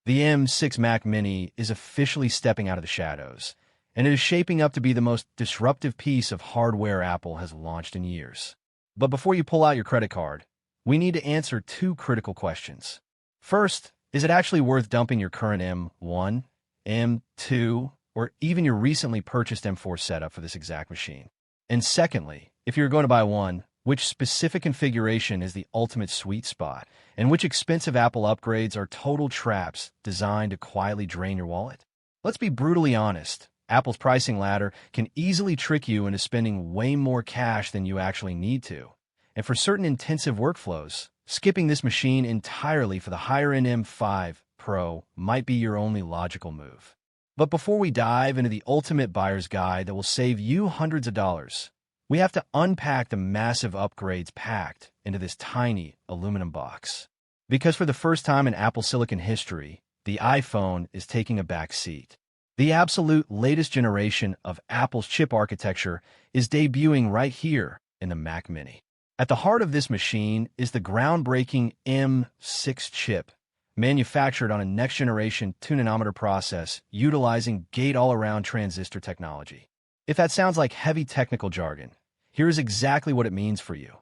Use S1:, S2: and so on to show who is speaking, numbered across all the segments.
S1: The M6 Mac Mini is officially stepping out of the shadows, and it is shaping up to be the most disruptive piece of hardware Apple has launched in years. But before you pull out your credit card, we need to answer two critical questions. First, is it actually worth dumping your current M1, M2, or even your recently purchased M4 setup for this exact machine? And secondly, if you're going to buy one, which specific configuration is the ultimate sweet spot, and which expensive Apple upgrades are total traps designed to quietly drain your wallet? Let's be brutally honest. Apple's pricing ladder can easily trick you into spending way more cash than you actually need to. And for certain intensive workflows, skipping this machine entirely for the higher-end M5 Pro might be your only logical move. But before we dive into the ultimate buyer's guide that will save you hundreds of dollars, we have to unpack the massive upgrades packed into this tiny aluminum box. Because for the first time in Apple Silicon history, the iPhone is taking a back seat. The absolute latest generation of Apple's chip architecture is debuting right here in the Mac Mini. At the heart of this machine is the groundbreaking M6 chip, manufactured on a next-generation 2-nanometer process utilizing gate-all-around transistor technology. If that sounds like heavy technical jargon, here is exactly what it means for you.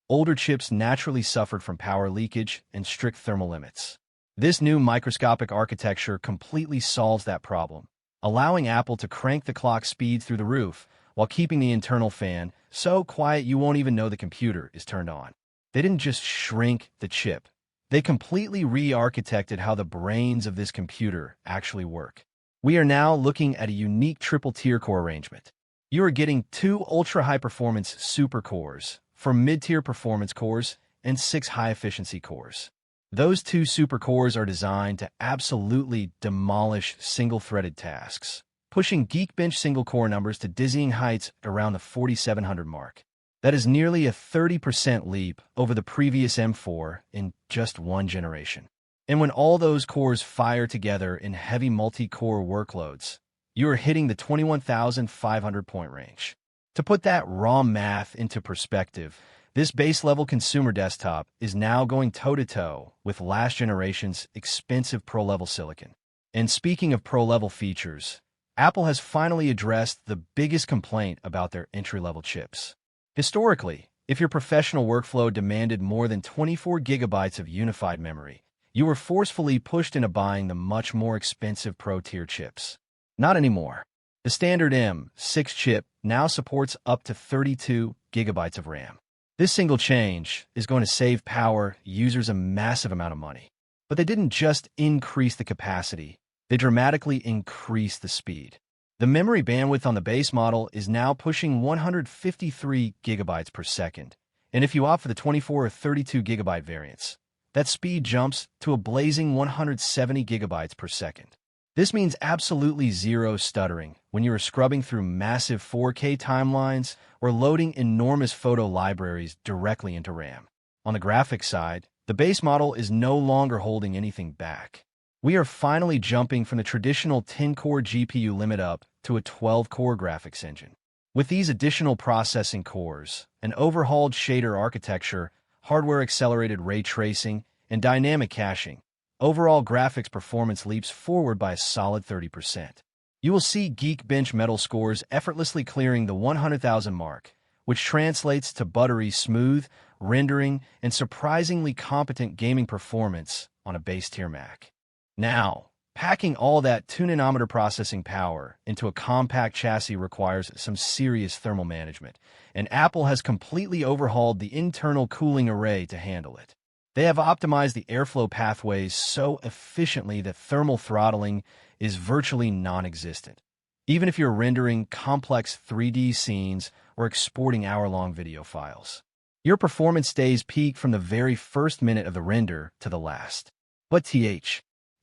S1: Older chips naturally suffered from power leakage and strict thermal limits. This new microscopic architecture completely solves that problem, allowing Apple to crank the clock speed through the roof while keeping the internal fan so quiet you won't even know the computer is turned on. They didn't just shrink the chip. They completely re-architected how the brains of this computer actually work. We are now looking at a unique triple-tier core arrangement. You are getting 2 ultra-high-performance super cores for mid-tier performance cores and 6 high-efficiency cores. Those 2 super cores are designed to absolutely demolish single-threaded tasks, pushing Geekbench single-core numbers to dizzying heights around the 4700 mark. That is nearly a 30% leap over the previous M4 in just one generation. And when all those cores fire together in heavy multi-core workloads, you are hitting the 21,500 point range. To put that raw math into perspective, this base-level consumer desktop is now going toe-to-toe with last generation's expensive Pro-level silicon. And speaking of Pro-level features, Apple has finally addressed the biggest complaint about their entry-level chips. Historically, if your professional workflow demanded more than 24 gigabytes of unified memory, you were forcefully pushed into buying the much more expensive Pro-tier chips. Not anymore. The standard M6 chip now supports up to 32 gigabytes of RAM. This single change is going to save power users a massive amount of money. But they didn't just increase the capacity, they dramatically increased the speed. The memory bandwidth on the base model is now pushing 153 gigabytes per second, and if you opt for the 24 or 32 gigabyte variants, that speed jumps to a blazing 170 gigabytes per second. This means absolutely zero stuttering when you are scrubbing through massive 4K timelines or loading enormous photo libraries directly into RAM. On the graphics side, the base model is no longer holding anything back. We are finally jumping from the traditional 10-core GPU limit up to a 12-core graphics engine. With these additional processing cores, an overhauled shader architecture, hardware-accelerated ray tracing, and dynamic caching, overall graphics performance leaps forward by a solid 30%. You will see Geekbench metal scores effortlessly clearing the 100,000 mark, which translates to buttery smooth rendering and surprisingly competent gaming performance on a base-tier Mac. Now, packing all that 2-nanometer processing power into a compact chassis requires some serious thermal management, and Apple has completely overhauled the internal cooling array to handle it. They have optimized the airflow pathways so efficiently that thermal throttling is virtually non-existent, even if you're rendering complex 3D scenes or exporting hour-long video files. Your performance stays peak from the very first minute of the render to the last. But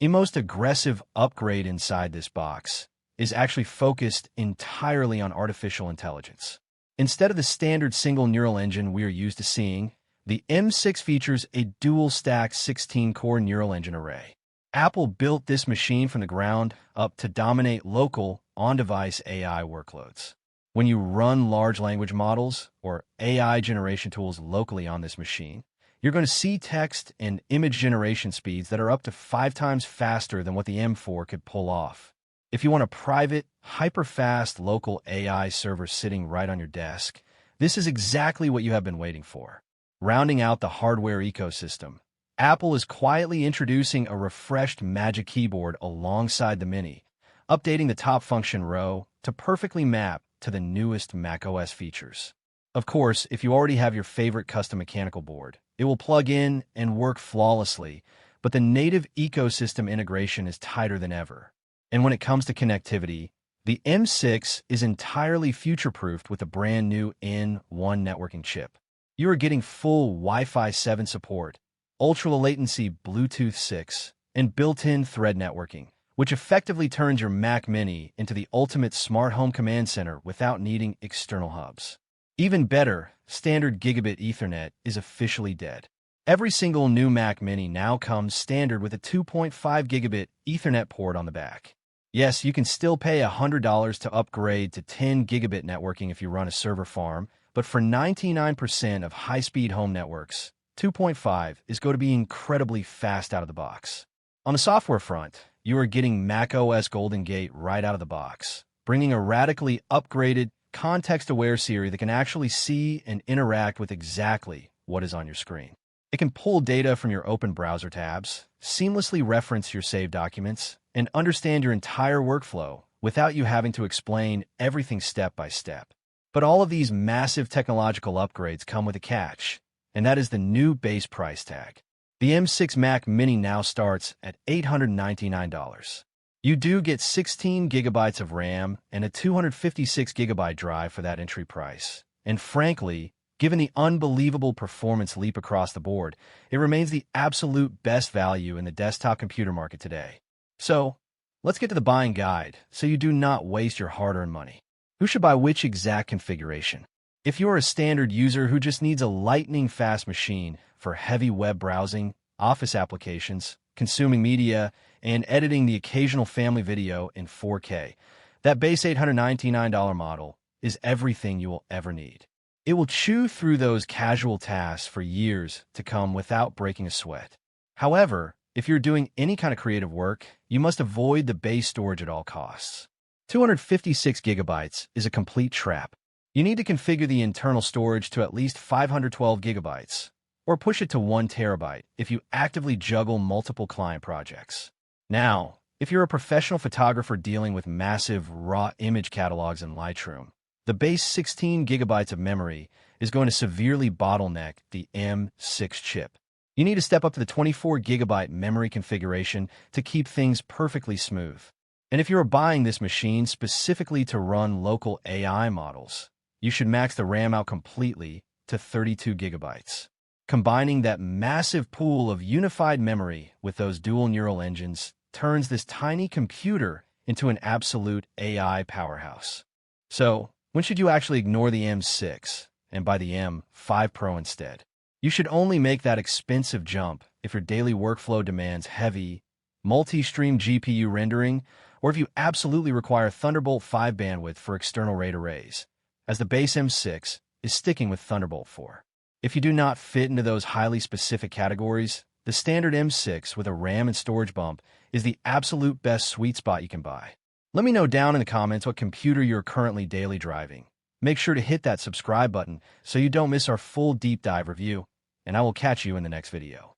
S1: a most aggressive upgrade inside this box is actually focused entirely on artificial intelligence. Instead of the standard single neural engine we are used to seeing, the M6 features a dual-stack 16-core neural engine array. Apple built this machine from the ground up to dominate local, on-device AI workloads. When you run large language models or AI generation tools locally on this machine, You're going to see text and image generation speeds that are up to 5 times faster than what the M4 could pull off. If you want a private, hyper-fast local AI server sitting right on your desk, this is exactly what you have been waiting for. Rounding out the hardware ecosystem, Apple is quietly introducing a refreshed Magic Keyboard alongside the Mini, updating the top function row to perfectly map to the newest macOS features. Of course, if you already have your favorite custom mechanical board, it will plug in and work flawlessly, but the native ecosystem integration is tighter than ever. And when it comes to connectivity, the M6 is entirely future-proofed with a brand new N1 networking chip. You are getting full Wi-Fi 7 support, ultra-low latency Bluetooth 6, and built-in Thread networking, which effectively turns your Mac Mini into the ultimate smart home command center without needing external hubs. Even better, standard gigabit Ethernet is officially dead. Every single new Mac Mini now comes standard with a 2.5 gigabit Ethernet port on the back. Yes, you can still pay $100 to upgrade to 10 gigabit networking if you run a server farm, but for 99% of high-speed home networks, 2.5 is going to be incredibly fast out of the box. On the software front, you are getting macOS Golden Gate right out of the box, bringing a radically upgraded, context-aware Siri that can actually see and interact with exactly what is on your screen. It can pull data from your open browser tabs, seamlessly reference your saved documents, and understand your entire workflow without you having to explain everything step by step. But all of these massive technological upgrades come with a catch, and that is the new base price tag. The M6 Mac Mini now starts at $899. You do get 16 gigabytes of RAM and a 256 gigabyte drive for that entry price. And frankly, given the unbelievable performance leap across the board, it remains the absolute best value in the desktop computer market today. So, let's get to the buying guide so you do not waste your hard-earned money. Who should buy which exact configuration? If you're a standard user who just needs a lightning-fast machine for heavy web browsing, office applications, consuming media, and editing the occasional family video in 4K, that base $899 model is everything you will ever need. It will chew through those casual tasks for years to come without breaking a sweat. However, if you're doing any kind of creative work, you must avoid the base storage at all costs. 256 gigabytes is a complete trap. You need to configure the internal storage to at least 512 gigabytes, or push it to 1 terabyte if you actively juggle multiple client projects. Now, if you're a professional photographer dealing with massive raw image catalogs in Lightroom, the base 16 gigabytes of memory is going to severely bottleneck the M6 chip. You need to step up to the 24 gigabyte memory configuration to keep things perfectly smooth. And if you're buying this machine specifically to run local AI models, you should max the RAM out completely to 32 gigabytes. Combining that massive pool of unified memory with those dual neural engines turns this tiny computer into an absolute AI powerhouse. So, when should you actually ignore the M6 and buy the M5 Pro instead? You should only make that expensive jump if your daily workflow demands heavy, multi-stream GPU rendering, or if you absolutely require Thunderbolt 5 bandwidth for external RAID arrays, as the base M6 is sticking with Thunderbolt 4. If you do not fit into those highly specific categories, the standard M6 with a RAM and storage bump is the absolute best sweet spot you can buy. Let me know down in the comments what computer you're currently daily driving. Make sure to hit that subscribe button so you don't miss our full deep dive review, and I will catch you in the next video.